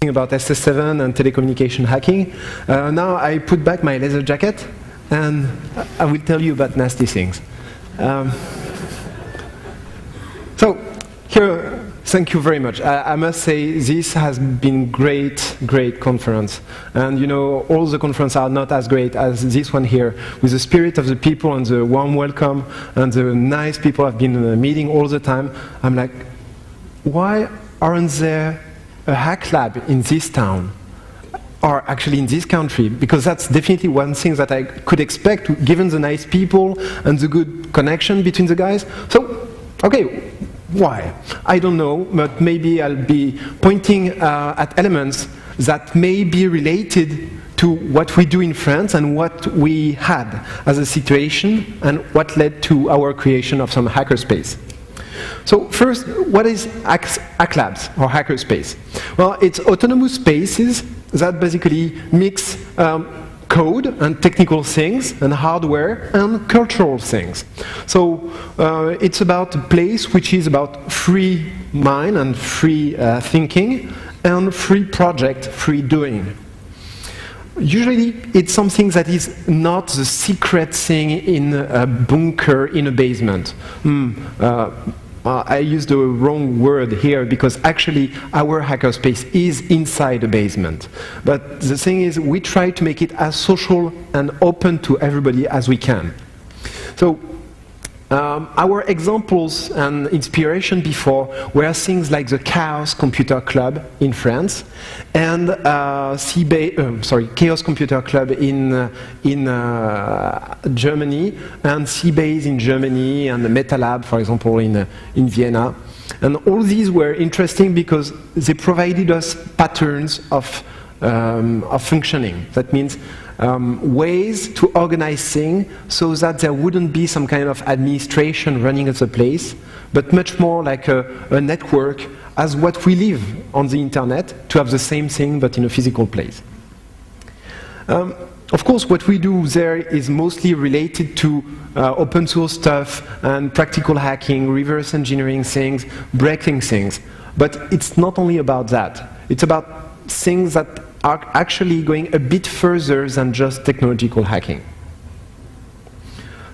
about SS7 and telecommunication hacking. Now I put back my leather jacket and I will tell you about nasty things. So here, thank you very much. I must say this has been great conference. And you know, all the conferences are not as great as this one here, with the spirit of the people and the warm welcome and the nice people I've been meeting all the time. I'm like, why aren't there a hack lab in this town? Or actually in this country? Because that's definitely one thing that I could expect, given the nice people and the good connection between the guys. So, okay. Why? I don't know, but maybe I'll be pointing at elements that may be related to what we do in France and what we had as a situation and what led to our creation of some hackerspace. So first, what is Hack Labs or hackerspace? Well, it's autonomous spaces that basically mix code and technical things and hardware and cultural things. So it's about a place which is about free mind and free thinking and free project, free doing. Usually it's something that is not the secret thing in a bunker in a basement. I used the wrong word here because actually our hackerspace is inside a basement. But the thing is, we try to make it as social and open to everybody as we can. So our examples and inspiration before were things like the Chaos Computer Club in France and Chaos Computer Club in Germany and C-Base in Germany and the Meta Lab, for example, in Vienna. And all these were interesting because they provided us patterns of functioning. That means ways to organize things so that there wouldn't be some kind of administration running at the place, but much more like a network as what we live on the internet, to have the same thing but in a physical place. Of course, what we do there is mostly related to open source stuff and practical hacking, reverse engineering things, breaking things. But it's not only about that. It's about things that are actually going a bit further than just technological hacking.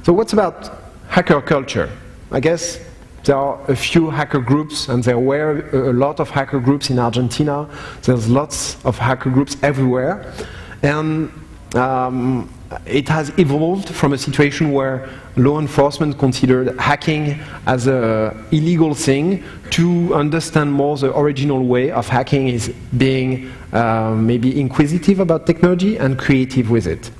So what's about hacker culture? I guess there are a few hacker groups, and there were a lot of hacker groups in Argentina. There's lots of hacker groups everywhere. And it has evolved from a situation where law enforcement considered hacking as an illegal thing to understand more the original way of hacking is being maybe inquisitive about technology and creative with it.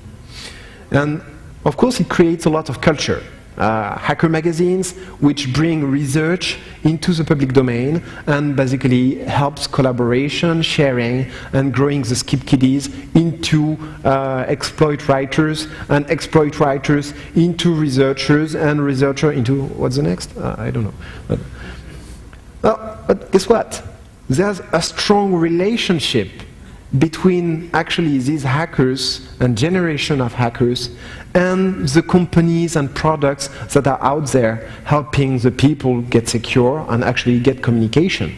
And of course it creates a lot of culture. Hacker magazines which bring research into the public domain and basically helps collaboration, sharing and growing the skip kiddies into exploit writers and exploit writers into researchers and researcher into, what's the next? I don't know. But guess what? There's a strong relationship between actually these hackers and generation of hackers and the companies and products that are out there helping the people get secure and actually get communication.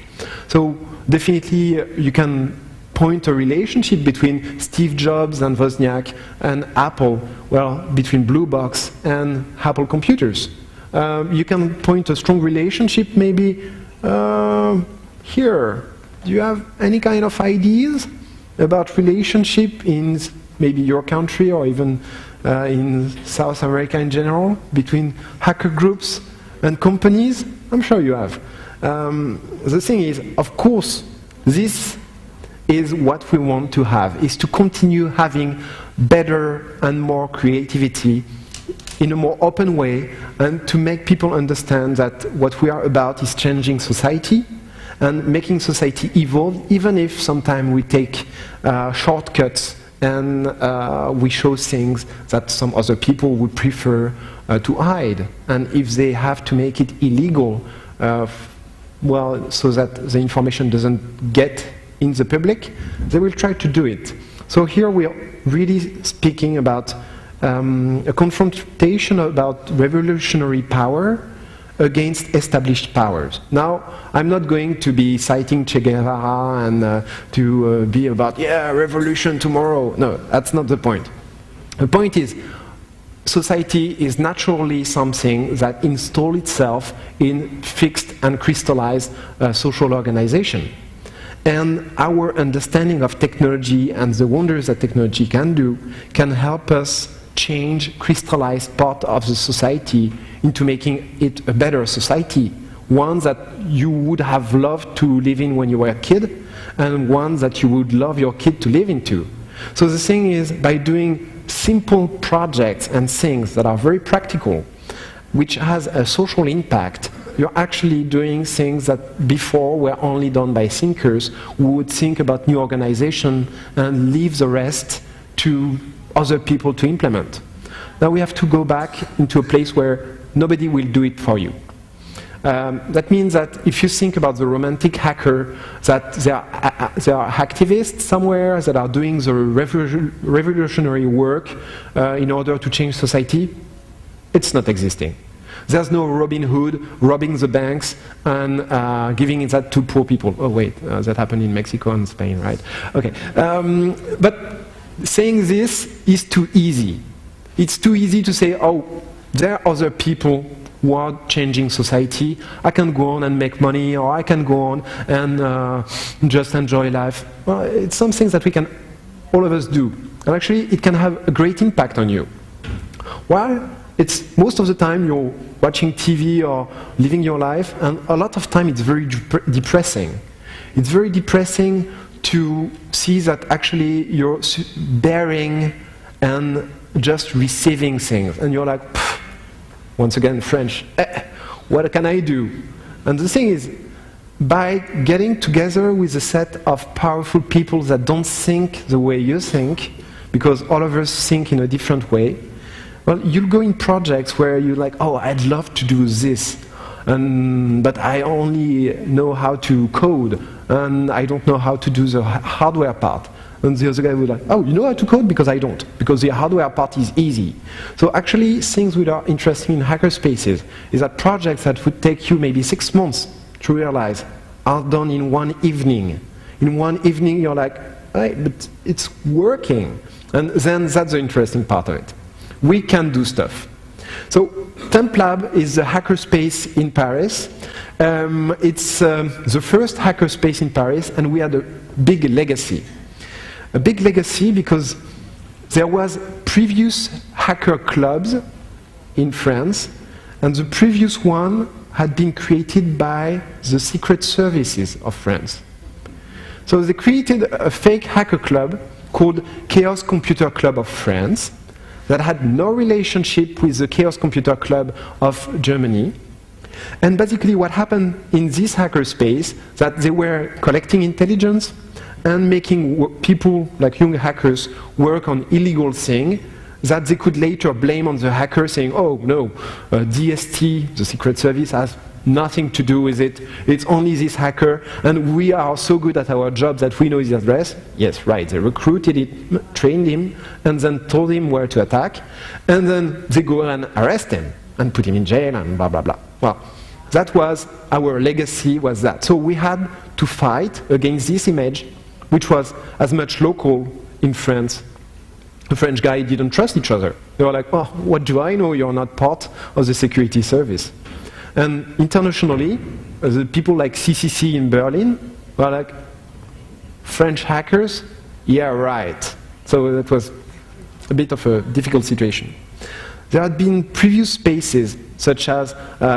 So definitely you can point a relationship between Steve Jobs and Wozniak and Apple, well, between Blue Box and Apple computers. You can point a strong relationship maybe here. Do you have any kind of ideas about relationship in maybe your country or even in South America in general between hacker groups and companies? I'm sure you have. The thing is, of course, this is what we want to have, is to continue having better and more creativity in a more open way and to make people understand that what we are about is changing society and making society evolve, even if sometimes we take shortcuts and we show things that some other people would prefer to hide. And if they have to make it illegal, well, so that the information doesn't get in the public, they will try to do it. So here we are really speaking about a confrontation about revolutionary power against established powers. Now, I'm not going to be citing Che Guevara and to be about, yeah, revolution tomorrow. No, that's not the point. The point is, society is naturally something that installs itself in fixed and crystallized social organization. And our understanding of technology and the wonders that technology can do can help us change crystallized part of the society into making it a better society, one that you would have loved to live in when you were a kid, and one that you would love your kid to live into. So the thing is, by doing simple projects and things that are very practical, which has a social impact, you're actually doing things that before were only done by thinkers who would think about new organization and leave the rest to other people to implement. Now we have to go back into a place where nobody will do it for you. That means that if you think about the romantic hacker, that there are activists somewhere that are doing the revolutionary work in order to change society, it's not existing. There's no Robin Hood robbing the banks and giving that to poor people. Oh wait, that happened in Mexico and Spain, right? Okay, but saying this is too easy. It's too easy to say, oh, there are other people who are changing society. I can go on and make money, or I can go on and just enjoy life. Well, it's something that we can, all of us do. And actually, it can have a great impact on you. While it's most of the time you're watching TV or living your life, and a lot of time it's very depressing. It's very depressing to see that actually you're bearing and just receiving things, and you're like, once again, French, what can I do? And the thing is, by getting together with a set of powerful people that don't think the way you think, because all of us think in a different way, well, you'll go in projects where you're like, oh, I'd love to do this, but I only know how to code, and I don't know how to do the hardware part. And the other guy would like, oh, you know how to code? Because I don't. Because the hardware part is easy. So actually, things that are interesting in hackerspaces is that projects that would take you maybe 6 months to realize are done in one evening. In one evening, you're like, hey, but it's working. And then that's the interesting part of it. We can do stuff. So TempLab is a hackerspace in Paris. It's the first hackerspace in Paris, and we had a big legacy. A big legacy because there was previous hacker clubs in France, and the previous one had been created by the secret services of France. So they created a fake hacker club called Chaos Computer Club of France that had no relationship with the Chaos Computer Club of Germany. And basically what happened in this hackerspace, that they were collecting intelligence and making people, like young hackers, work on illegal things that they could later blame on the hacker, saying, oh no, DST, the secret service, has nothing to do with it. It's only this hacker, and we are so good at our job that we know his address. Yes, right, they recruited him, trained him, and then told him where to attack, and then they go and arrest him and put him in jail and blah, blah, blah. Well, that was our legacy, was that. So we had to fight against this image, which was as much local in France. The French guys didn't trust each other. They were like, oh, what do I know? You're not part of the security service. And internationally, the people like CCC in Berlin were like, French hackers? Yeah, right. So that was a bit of a difficult situation. There had been previous spaces, such as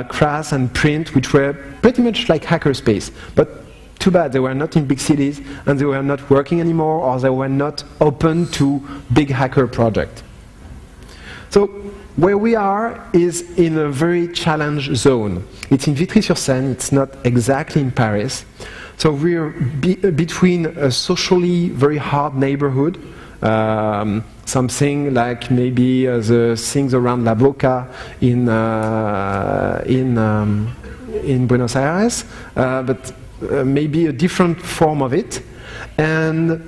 Crass and Print, which were pretty much like hackerspace, but too bad they were not in big cities, and they were not working anymore, or they were not open to big hacker projects. So where we are is in a very challenged zone. It's in Vitry-sur-Seine, it's not exactly in Paris. So we're between a socially very hard neighborhood, something like maybe the things around La Boca in Buenos Aires, but maybe a different form of it. And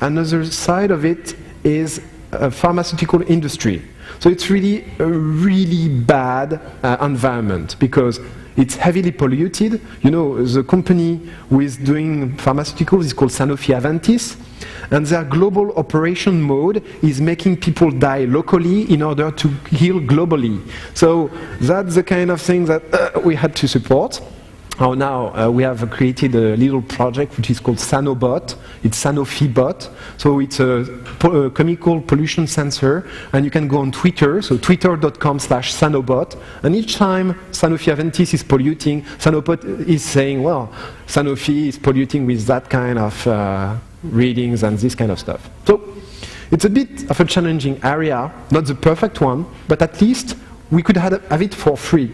another side of it is a pharmaceutical industry. So it's really a really bad environment because it's heavily polluted. You know, the company who is doing pharmaceuticals is called Sanofi Aventis, and their global operation mode is making people die locally in order to heal globally. So that's the kind of thing that we had to support. Oh, now we have created a little project which is called Sanobot. It's Sanofi Bot. So it's a chemical pollution sensor, and you can go on Twitter, so twitter.com/Sanobot, and each time Sanofi Aventis is polluting, Sanobot is saying, well, Sanofi is polluting with that kind of readings and this kind of stuff. So it's a bit of a challenging area, not the perfect one, but at least we could have it for free.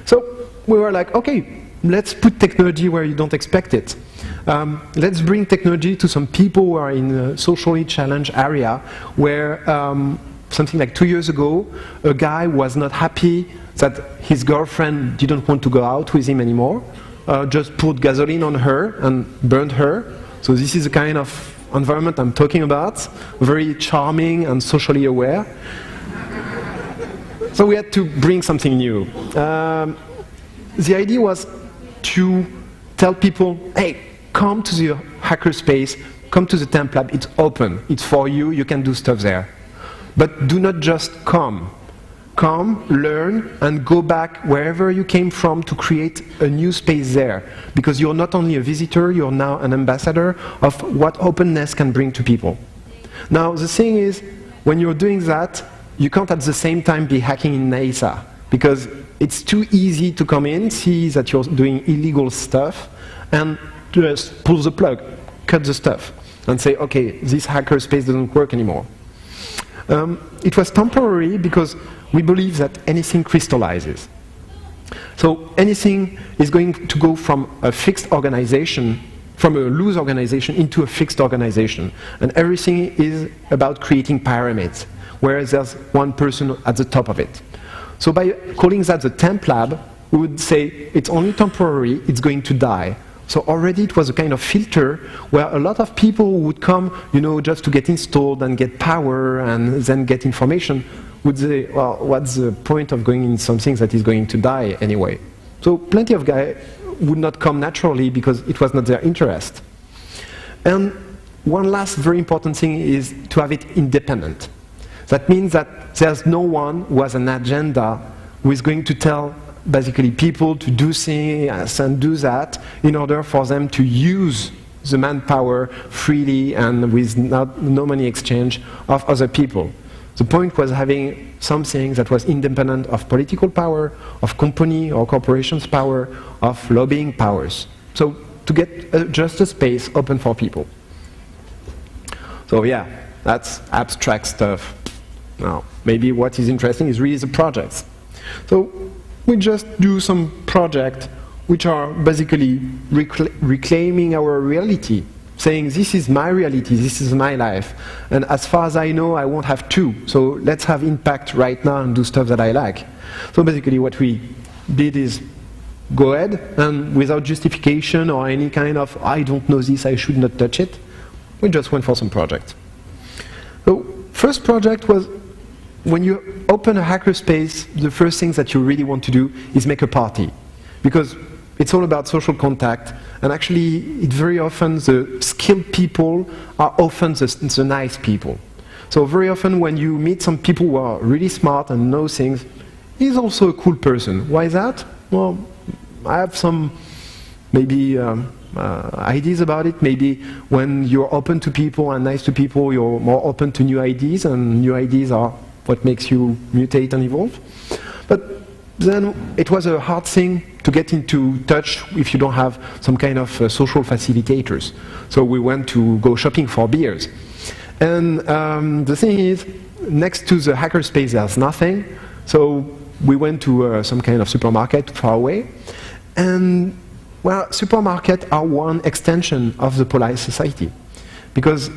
So we were like, okay, let's put technology where you don't expect it. Let's bring technology to some people who are in a socially challenged area where something like 2 years ago, a guy was not happy that his girlfriend didn't want to go out with him anymore, just put gasoline on her and burned her. So this is the kind of environment I'm talking about, very charming and socially aware. So we had to bring something new. The idea was to tell people, hey, come to the hackerspace, come to the temp lab, it's open, it's for you, you can do stuff there. But do not just come. Come, learn, and go back wherever you came from to create a new space there. Because you're not only a visitor, you're now an ambassador of what openness can bring to people. Now, the thing is, when you're doing that, you can't at the same time be hacking in NASA. Because it's too easy to come in, see that you're doing illegal stuff, and just pull the plug, cut the stuff, and say, okay, this hackerspace doesn't work anymore. It was temporary because we believe that anything crystallizes. So anything is going to go from a fixed organization, from a loose organization into a fixed organization. And everything is about creating pyramids, whereas there's one person at the top of it. So by calling that the temp lab, we would say it's only temporary, it's going to die. So already it was a kind of filter where a lot of people would come, you know, just to get installed and get power and then get information, would say, well, what's the point of going in something that is going to die anyway? So plenty of guys would not come naturally because it was not their interest. And one last very important thing is to have it independent. That means that there's no one who has an agenda who is going to tell basically people to do things and do that in order for them to use the manpower freely and with no money exchange of other people. The point was having something that was independent of political power, of company or corporations power, of lobbying powers. So to get just a space open for people. So yeah, that's abstract stuff. Now, maybe what is interesting is really the projects. So we just do some projects which are basically reclaiming our reality, saying this is my reality, this is my life, and as far as I know I won't have two, so let's have impact right now and do stuff that I like. So basically what we did is go ahead and without justification or any kind of I don't know this, I should not touch it, we just went for some projects. So first project was when you open a hackerspace, the first thing that you really want to do is make a party. Because it's all about social contact, and actually, it very often, the skilled people are often the nice people. So very often when you meet some people who are really smart and know things, he's also a cool person. Why is that? Well, I have some maybe ideas about it. Maybe when you're open to people and nice to people, you're more open to new ideas, and new ideas are what makes you mutate and evolve. But then it was a hard thing to get into touch if you don't have some kind of social facilitators. So we went to go shopping for beers. And the thing is, next to the hackerspace there's nothing. So we went to some kind of supermarket far away. And well, supermarkets are one extension of the polite society. Because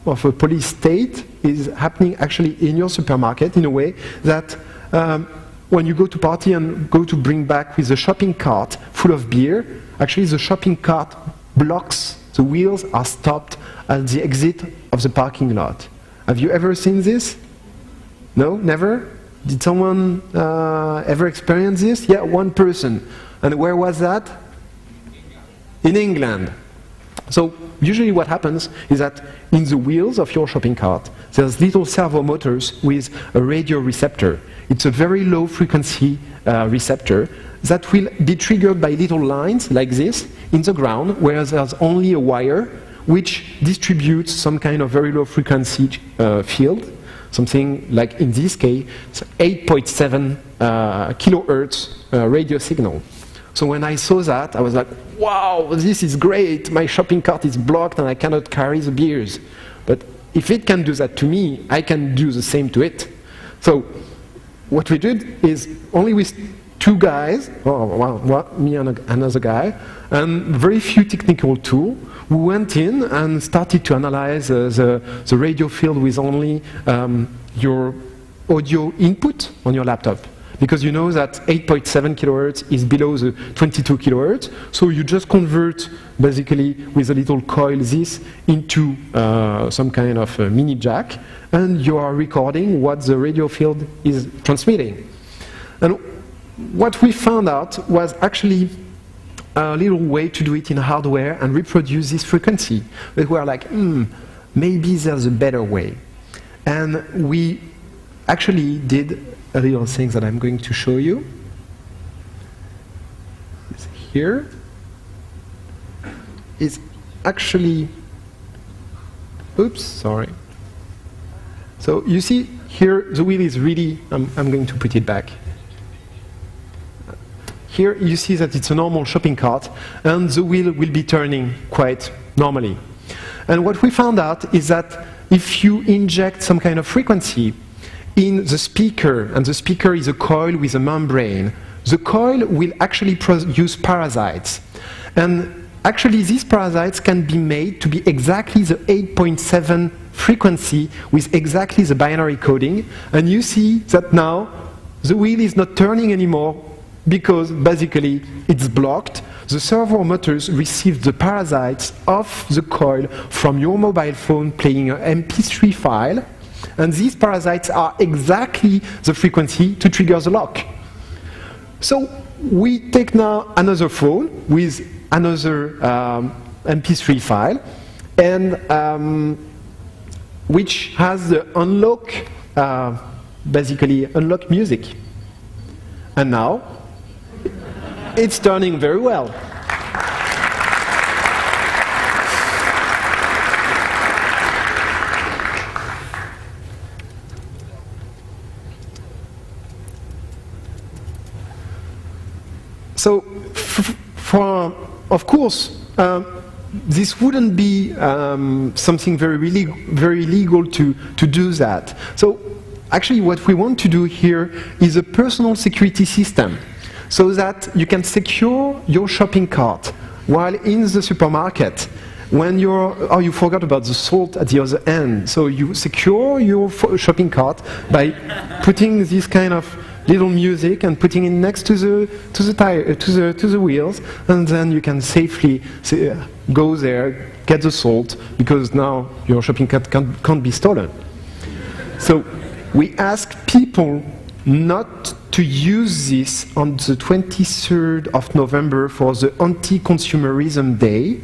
of a police state is happening actually in your supermarket in a way that when you go to party and go to bring back with a shopping cart full of beer, actually the shopping cart blocks, the wheels are stopped at the exit of the parking lot. Have you ever seen this? No? Never? Did someone ever experience this? Yeah, one person. And where was that? In England. So usually what happens is that in the wheels of your shopping cart, there's little servo motors with a radio receptor. It's a very low frequency receptor that will be triggered by little lines like this in the ground, where there's only a wire which distributes some kind of very low frequency field, something like, in this case, 8.7 kilohertz radio signal. So when I saw that, I was like, wow, this is great, my shopping cart is blocked and I cannot carry the beers. But if it can do that to me, I can do the same to it. So what we did is, only with two guys, me and another guy, and very few technical tools, we went in and started to analyze the radio field with only your audio input on your laptop. Because you know that 8.7 kilohertz is below the 22 kilohertz, so you just convert, basically, with a little coil this into some kind of mini jack, and you are recording what the radio field is transmitting. And what we found out was actually a little way to do it in hardware and reproduce this frequency. But we were like, maybe there's a better way. And we actually did a little thing that I'm going to show you. It's here. It's actually, oops, sorry. So you see here, the wheel is really, I'm going to put it back. Here you see that it's a normal shopping cart, and the wheel will be turning quite normally. And what we found out is that if you inject some kind of frequency in the speaker, and the speaker is a coil with a membrane, the coil will actually produce parasites. And actually these parasites can be made to be exactly the 8.7 frequency with exactly the binary coding. And you see that now the wheel is not turning anymore because basically it's blocked. The servo motors receive the parasites of the coil from your mobile phone playing an MP3 file. And these parasites are exactly the frequency to trigger the lock. So we take now another phone with another MP3 file, and which has the unlock, basically unlock music. And now it's turning very well. So, of course, this wouldn't be something very legal to do that. So, actually, what we want to do here is a personal security system, so that you can secure your shopping cart while in the supermarket. When you forgot about the salt at the other end, so you secure your shopping cart by putting this kind of little music and putting it next to the wheels, and then you can safely go there, get the salt, because now your shopping cart can't be stolen. So we ask people not to use this on the 23rd of November for the anti-consumerism day,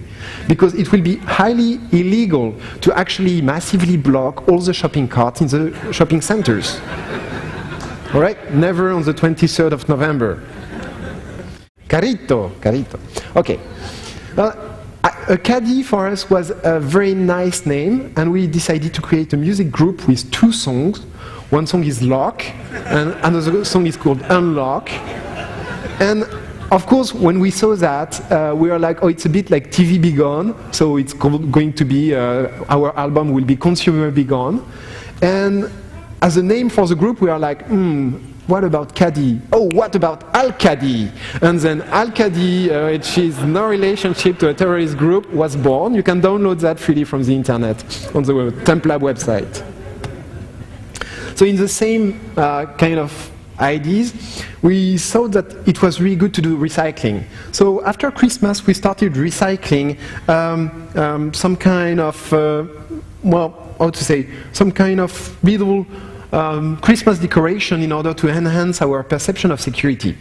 because it will be highly illegal to actually massively block all the shopping carts in the shopping centers. All right, never on the 23rd of November. Carito. Okay. A caddy for us was a very nice name, and we decided to create a music group with two songs. One song is Lock, and another song is called Unlock. And of course, when we saw that, we were like, oh, it's a bit like TV Be Gone, so it's going to be, our album will be Consumer Be Gone. And as a name for the group, we are like, what about Caddy? Oh, what about Al-Caddy? And then Al-Caddy, which is no relationship to a terrorist group, was born. You can download that freely from the internet on the Templab website. So in the same kind of ideas, we thought that it was really good to do recycling. So after Christmas, we started recycling some kind of, some kind of little Christmas decoration in order to enhance our perception of security.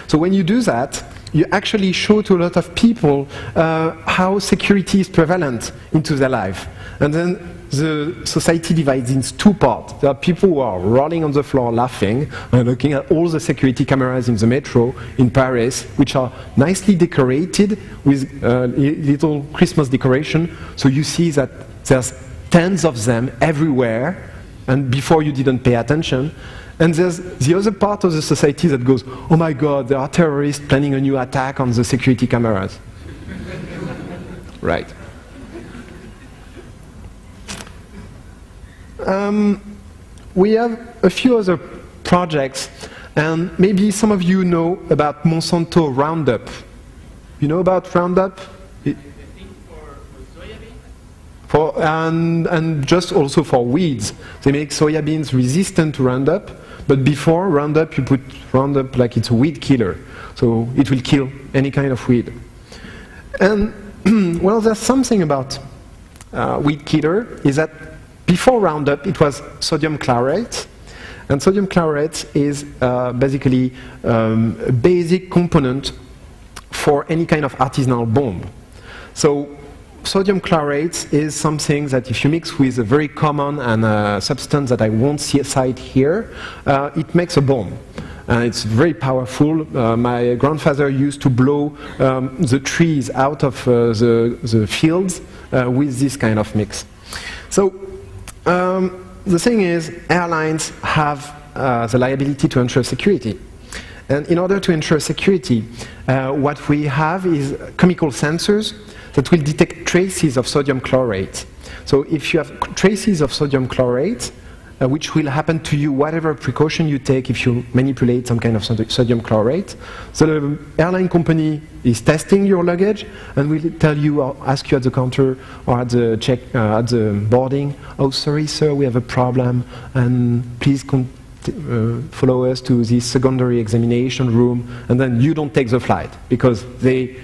So when you do that, you actually show to a lot of people how security is prevalent into their life. And then the society divides into two parts. There are people who are rolling on the floor laughing and looking at all the security cameras in the metro in Paris, which are nicely decorated with little Christmas decoration. So you see that there's tens of them everywhere, and before you didn't pay attention. And there's the other part of the society that goes, oh my God, there are terrorists planning a new attack on the security cameras. Right. We have a few other projects, and maybe some of you know about Monsanto Roundup. You know about Roundup? And just also for weeds. They make soybeans resistant to Roundup, but before Roundup you put Roundup like it's a weed killer. So it will kill any kind of weed. And well, there's something about weed killer is that before Roundup it was sodium chlorate. And sodium chlorate is basically a basic component for any kind of artisanal bomb. So sodium chlorate is something that if you mix with a very common and substance that I won't cite here, it makes a bomb. It's very powerful. My grandfather used to blow the trees out of the fields with this kind of mix. So the thing is, airlines have the liability to ensure security. And in order to ensure security, what we have is chemical sensors that will detect traces of sodium chlorate. So if you have traces of sodium chlorate, which will happen to you whatever precaution you take if you manipulate some kind of sodium chlorate, so the airline company is testing your luggage and will tell you or ask you at the counter or at the check at the boarding, oh sorry sir, we have a problem and please follow us to this secondary examination room, and then you don't take the flight because they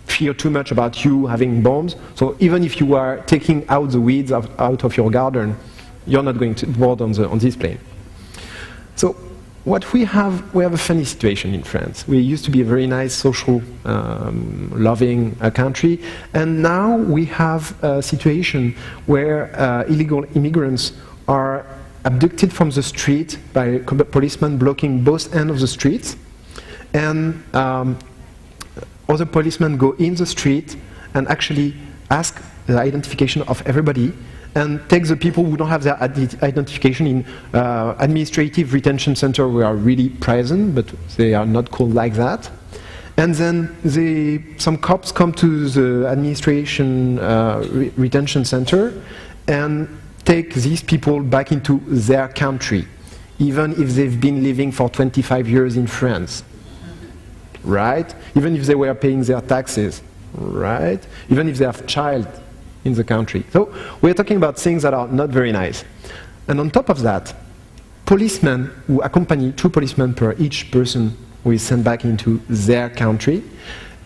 fear too much about you having bombs. So even if you are taking out the weeds out of your garden, you're not going to board on this plane. So what we have a funny situation in France. We used to be a very nice, social, loving country, and now we have a situation where illegal immigrants are abducted from the street by policemen blocking both ends of the street, and other policemen go in the street and actually ask the identification of everybody and take the people who don't have their identification in administrative retention center who are really present, but they are not called like that. And then some cops come to the administration retention center and take these people back into their country, even if they've been living for 25 years in France. Right? Even if they were paying their taxes, right? Even if they have a child in the country. So we're talking about things that are not very nice. And on top of that, policemen who accompany 2 policemen per each person who is sent back into their country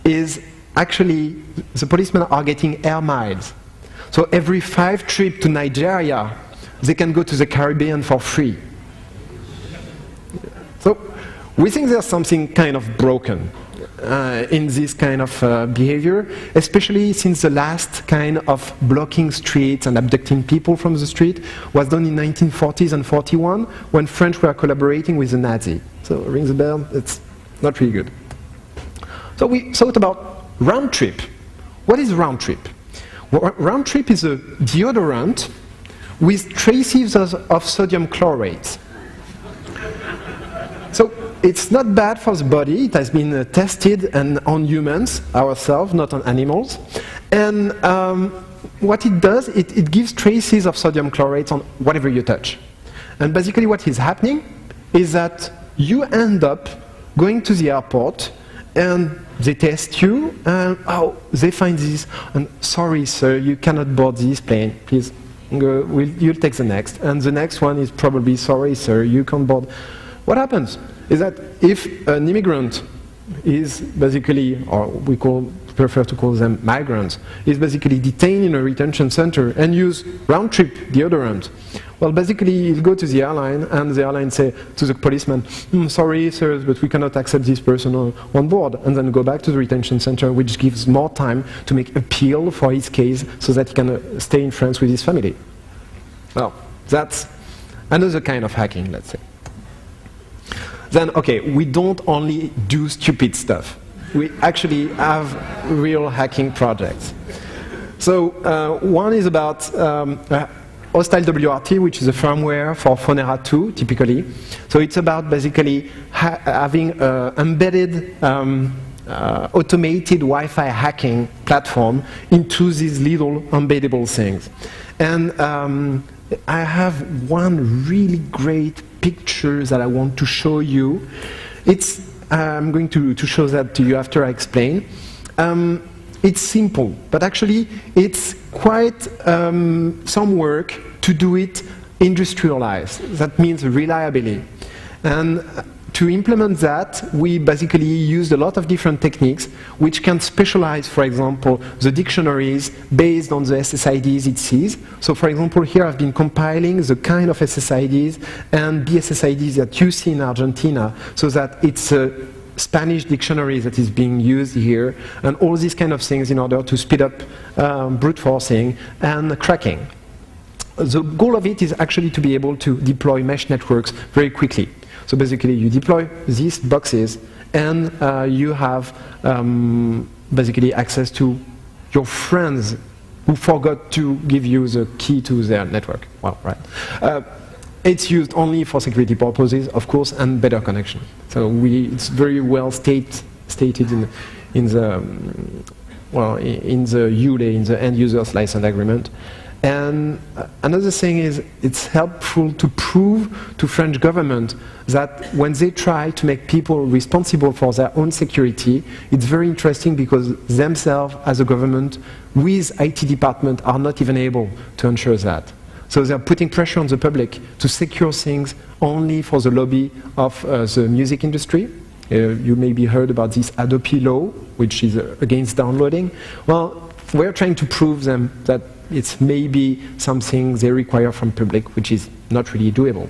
is actually, the policemen are getting air miles. So every 5 trips to Nigeria, they can go to the Caribbean for free. So we think there's something kind of broken in this kind of behavior, especially since the last kind of blocking streets and abducting people from the street was done in 1940s and 41 when French were collaborating with the Nazi. So rings a bell, it's not really good. So we thought about round trip. What is round trip? Well, round trip is a deodorant with traces of sodium chlorate. So it's not bad for the body. It has been tested and on humans ourselves, not on animals. And what it does, it gives traces of sodium chlorate on whatever you touch. And basically what is happening is that you end up going to the airport and they test you and they find this and sorry sir, you cannot board this plane, please you'll take the next. And the next one is probably sorry sir, you can't board. What happens is that if an immigrant is basically, or we prefer to call them migrants, is basically detained in a retention center and use round-trip deodorant, Well, basically, you go to the airline, and the airline say to the policeman, sorry, sir, but we cannot accept this person on board, and then go back to the retention center, which gives more time to make appeal for his case so that he can stay in France with his family. Well, that's another kind of hacking, let's say. Then, okay, we don't only do stupid stuff. We actually have real hacking projects. So one is about Hostile WRT, which is a firmware for Phonera 2, typically. So it's about basically having an embedded automated Wi-Fi hacking platform into these little embeddable things. And I have one really great picture that I want to show you. I'm going to show that to you after I explain. It's simple, but actually it's quite some work to do it industrialized. That means reliably. And to implement that, we basically used a lot of different techniques which can specialize, for example, the dictionaries based on the SSIDs it sees. So for example, here I've been compiling the kind of SSIDs and BSSIDs that you see in Argentina, so that it's a Spanish dictionary that is being used here, and all these kind of things in order to speed up brute forcing and cracking. The goal of it is actually to be able to deploy mesh networks very quickly. So basically you deploy these boxes and you have basically access to your friends who forgot to give you the key to their network. Well, right. It's used only for security purposes, of course, and better connection. So it's very well stated in the ULE, in the end user's license agreement. And another thing is, it's helpful to prove to French government that when they try to make people responsible for their own security, it's very interesting because themselves, as a government, with IT department, are not even able to ensure that. So they're putting pressure on the public to secure things only for the lobby of the music industry. You maybe heard about this Adobe law, which is against downloading. Well, we're trying to prove them that it's maybe something they require from public, which is not really doable.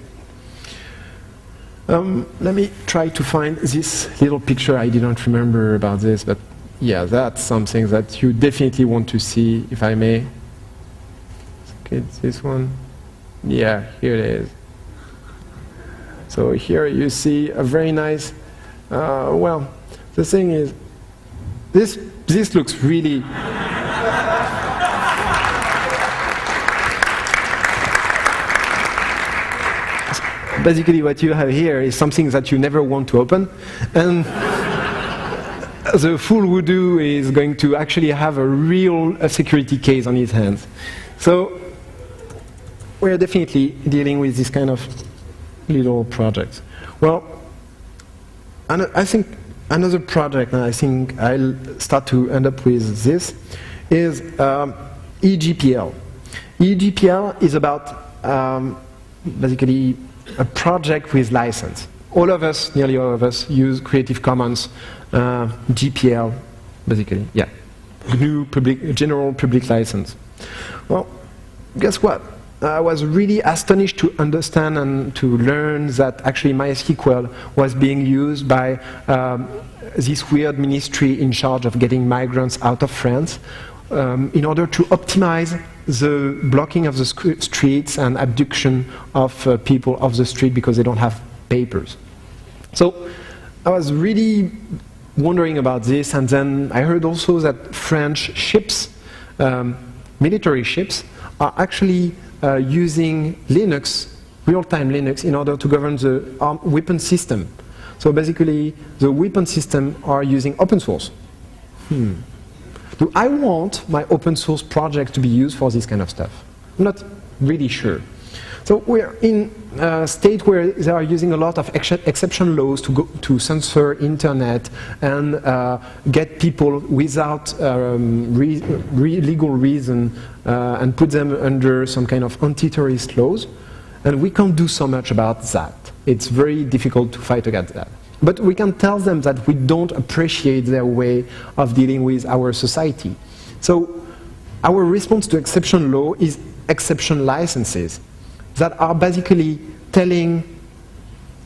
Let me try to find this little picture. I didn't remember about this, but yeah, that's something that you definitely want to see, if I may. Okay, this one. Yeah, here it is. So here you see a very nice, well, the thing is, this looks really basically what you have here is something that you never want to open, and the fool who do is going to actually have a real security case on his hands. So we're definitely dealing with this kind of little projects. Well, I think another project, and I think I'll start to end up with this, is eGPL. eGPL is about basically a project with license. All of us, nearly all of us, use Creative Commons GPL, basically, yeah. GNU general public license. Well, guess what? I was really astonished to understand and to learn that actually MySQL was being used by this weird ministry in charge of getting migrants out of France in order to optimize the blocking of the streets and abduction of people off the street because they don't have papers. So I was really wondering about this, and then I heard also that French ships, military ships, are actually using Linux, real-time Linux, in order to govern the weapon system. So basically, the weapon system are using open source. Do I want my open source project to be used for this kind of stuff? I'm not really sure. So we're in a state where they are using a lot of exception laws to censor internet and get people without legal reason and put them under some kind of anti-terrorist laws. And we can't do so much about that. It's very difficult to fight against that. But we can tell them that we don't appreciate their way of dealing with our society. So our response to exception law is exception licenses, that are basically telling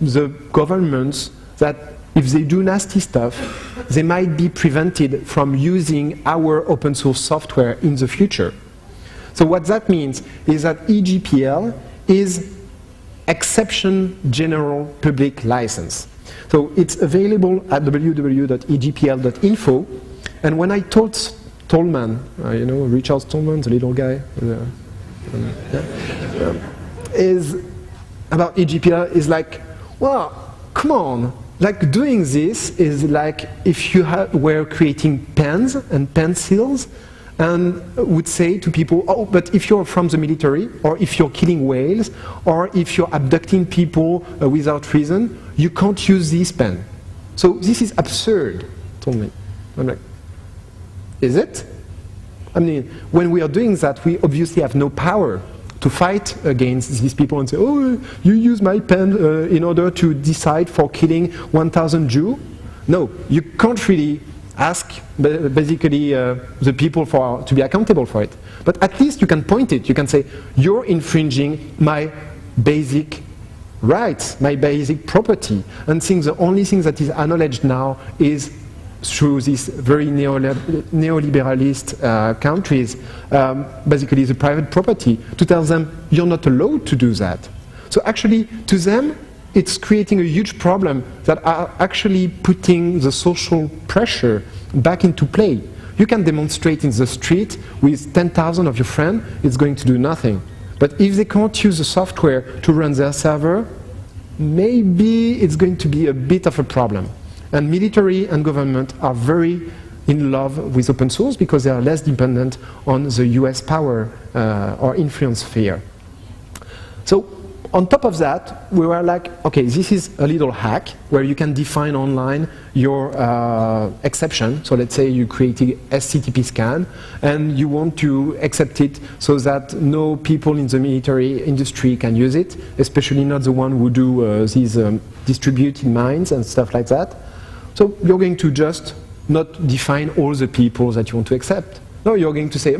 the governments that if they do nasty stuff, they might be prevented from using our open source software in the future. So what that means is that eGPL is exception general public license. So it's available at www.egpl.info. And when I told Stallman, you know, Richard Stallman, the little guy, is about eGPL, is like, well, come on. Like doing this is like if you were creating pens and pencils and would say to people, oh, but if you're from the military, or if you're killing whales, or if you're abducting people without reason, you can't use this pen. So this is absurd, told me. I'm like, is it? I mean, when we are doing that, we obviously have no power to fight against these people and say, oh, you use my pen in order to decide for killing 1,000 Jews. No, you can't really ask basically the people to be accountable for it. But at least you can point it. You can say, you're infringing my basic rights, my basic property. And the only thing that is acknowledged now is through these very neoliberalist countries, basically the private property, to tell them, you're not allowed to do that. So actually, to them, it's creating a huge problem that are actually putting the social pressure back into play. You can demonstrate in the street with 10,000 of your friends, it's going to do nothing. But if they can't use the software to run their server, maybe it's going to be a bit of a problem. And military and government are very in love with open source because they are less dependent on the US power or influence sphere. So on top of that, we were like, okay, this is a little hack where you can define online your exception. So let's say you created SCTP scan and you want to accept it so that no people in the military industry can use it, especially not the one who do these distributed mines and stuff like that. So you're going to just not define all the people that you want to accept. No, you're going to say,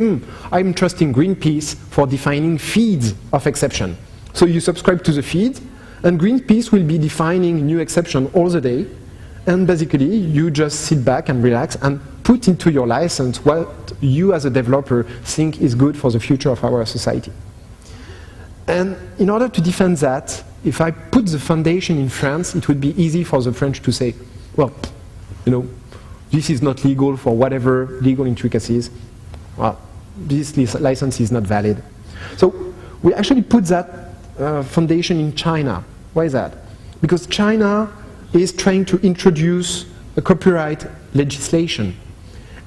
I'm trusting Greenpeace for defining feeds of exception. So you subscribe to the feed, and Greenpeace will be defining new exception all the day, and basically you just sit back and relax and put into your license what you as a developer think is good for the future of our society. And in order to defend that, if I put the foundation in France, it would be easy for the French to say, well, you know, this is not legal for whatever legal intricacies. Well, this license is not valid. So we actually put that foundation in China. Why is that? Because China is trying to introduce a copyright legislation.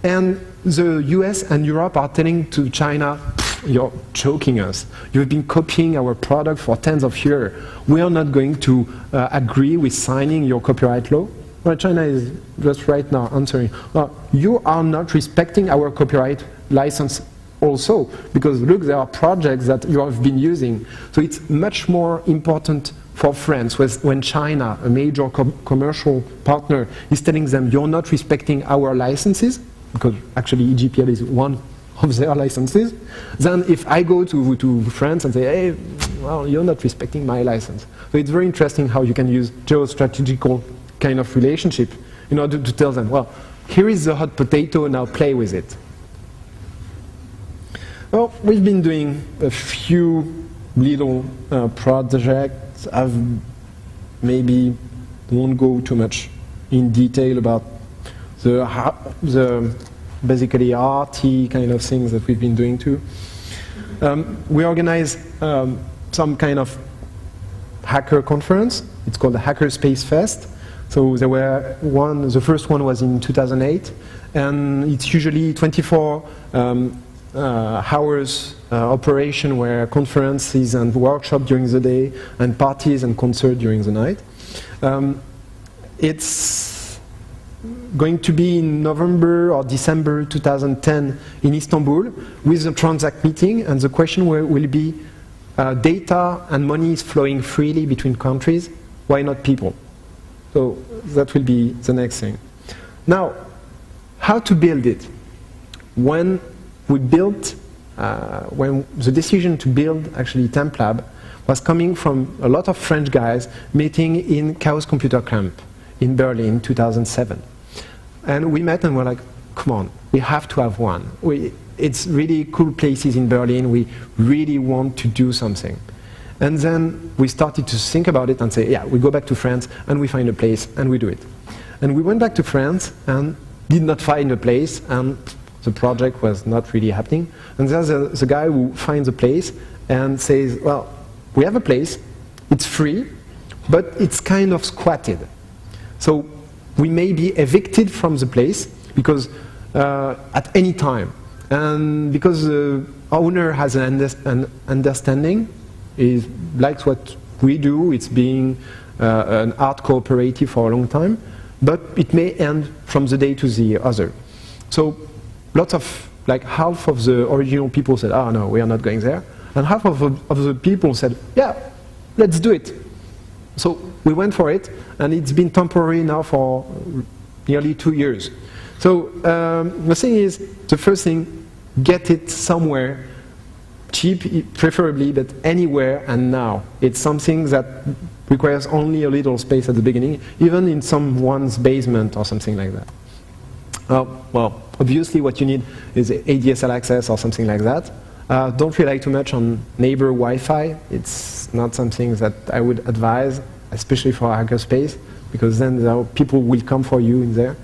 And the US and Europe are telling to China, you're joking us. You've been copying our product for tens of years. We are not going to agree with signing your copyright law. Well, China is just right now answering, well, you are not respecting our copyright license also, because look, there are projects that you have been using. So it's much more important for France when China, a major commercial partner, is telling them you're not respecting our licenses, because actually eGPL is one of their licenses, than if I go to France and say, hey, well, you're not respecting my license. So it's very interesting how you can use geostrategical kind of relationship in order to tell them, well, here is the hot potato, now play with it. Well, we've been doing a few little projects. I've maybe won't go too much in detail about the basically RT kind of things that we've been doing too. We organize some kind of hacker conference. It's called the Hackerspaces Fest. So there were the first one was in 2008, and it's usually 24 hours operation where conferences and workshops during the day and parties and concerts during the night. It's going to be in November or December 2010 in Istanbul with a Transact meeting, and the question will be data and money is flowing freely between countries, why not people? So that will be the next thing. Now, how to build it? When we built, when the decision to build actually TempLab was coming from a lot of French guys meeting in Chaos Computer Camp in Berlin, 2007. And we met and we're like, come on, we have to have one. It's really cool places in Berlin, we really want to do something. And then we started to think about it and say, yeah, we go back to France and we find a place and we do it. And we went back to France and did not find a place, and the project was not really happening. And there's the guy who finds a place and says, well, we have a place, it's free, but it's kind of squatted. So we may be evicted from the place because at any time. And because the owner has an understanding, he likes what we do, it's being an art cooperative for a long time, but it may end from the day to the other. So lots of, like half of the original people said, oh no, we are not going there. And half of the people said, yeah, let's do it. So we went for it, and it's been temporary now for nearly 2 years. So the thing is, the first thing, get it somewhere, cheap preferably, but anywhere and now. It's something that requires only a little space at the beginning, even in someone's basement or something like that. Well, obviously what you need is ADSL access or something like that. Don't rely too much on neighbor Wi-Fi. It's not something that I would advise, especially for a hackerspace, because then people will come for you in there.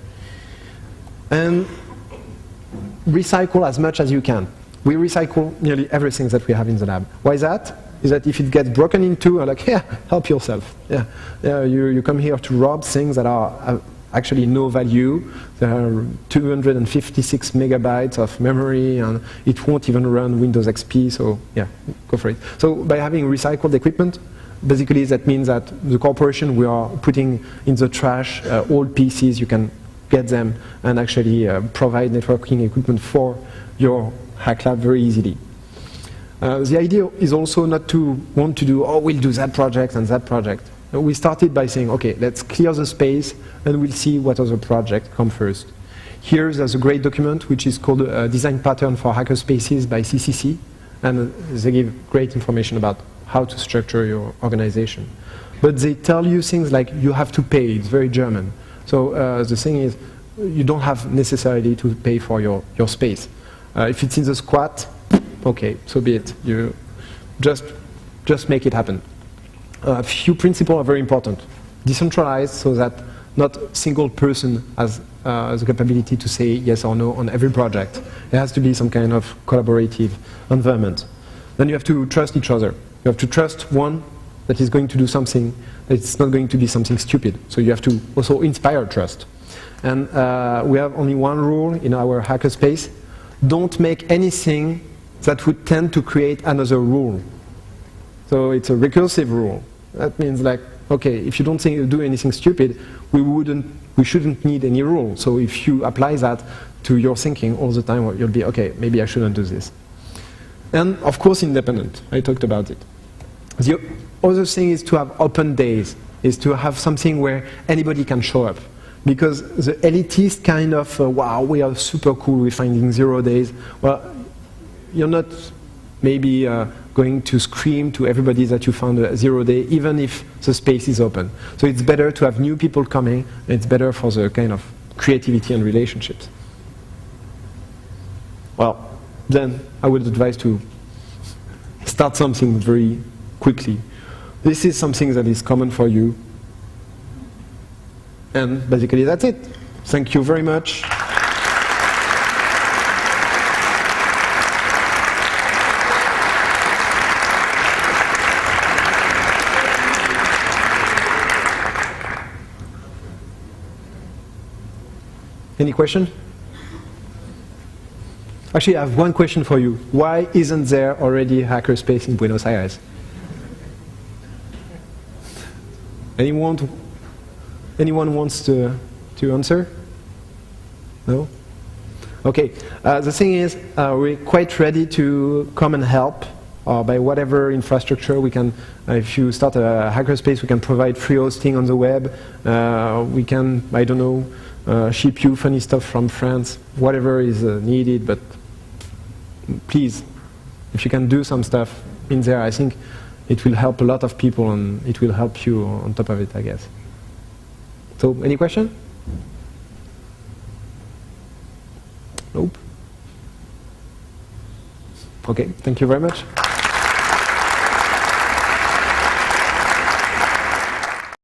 And recycle as much as you can. We recycle nearly everything that we have in the lab. Why is that? Is that if it gets broken into, like, yeah, help yourself. Yeah, you come here to rob things that are actually no value. There are 256 megabytes of memory, and it won't even run Windows XP, so yeah, go for it. So by having recycled equipment, basically that means that the corporation, we are putting in the trash old PCs, you can get them and actually provide networking equipment for your hack lab very easily. The idea is also not to want to do, oh, we'll do that project and that project. We started by saying, okay, let's clear the space and we'll see what other projects come first. Here there's a great document which is called Design Pattern for Hackerspaces by CCC, and they give great information about how to structure your organization. But they tell you things like you have to pay, it's very German. So the thing is, you don't have necessarily to pay for your space. If it's in the squat, okay, so be it. You just make it happen. A few principles are very important. Decentralized, so that not a single person has the capability to say yes or no on every project. There has to be some kind of collaborative environment. Then you have to trust each other. You have to trust one that is going to do something, that it's not going to be something stupid. So you have to also inspire trust. And we have only one rule in our hackerspace. Don't make anything that would tend to create another rule. So it's a recursive rule. That means like, okay, if you don't do anything stupid, we shouldn't need any rule. So if you apply that to your thinking all the time, you'll be, okay, maybe I shouldn't do this. And of course, independent. I talked about it. The other thing is to have open days, is to have something where anybody can show up. Because the elitist kind of, wow, we are super cool, we're finding 0 days. Well, you're not maybe going to scream to everybody that you found a 0 day, even if the space is open. So it's better to have new people coming, and it's better for the kind of creativity and relationships. Well, then I would advise to start something very quickly. This is something that is common for you. And basically that's it. Thank you very much. Any question? Actually, I have one question for you. Why isn't there already a hackerspace in Buenos Aires? Anyone wants to answer? No? Okay. The thing is, we're quite ready to come and help by whatever infrastructure we can. If you start a hackerspace, we can provide free hosting on the web. We can, I don't know, ship you funny stuff from France, whatever is needed. But please, if you can do some stuff in there, I think it will help a lot of people, and it will help you on top of it, I guess. So, any question? Nope. Okay, thank you very much.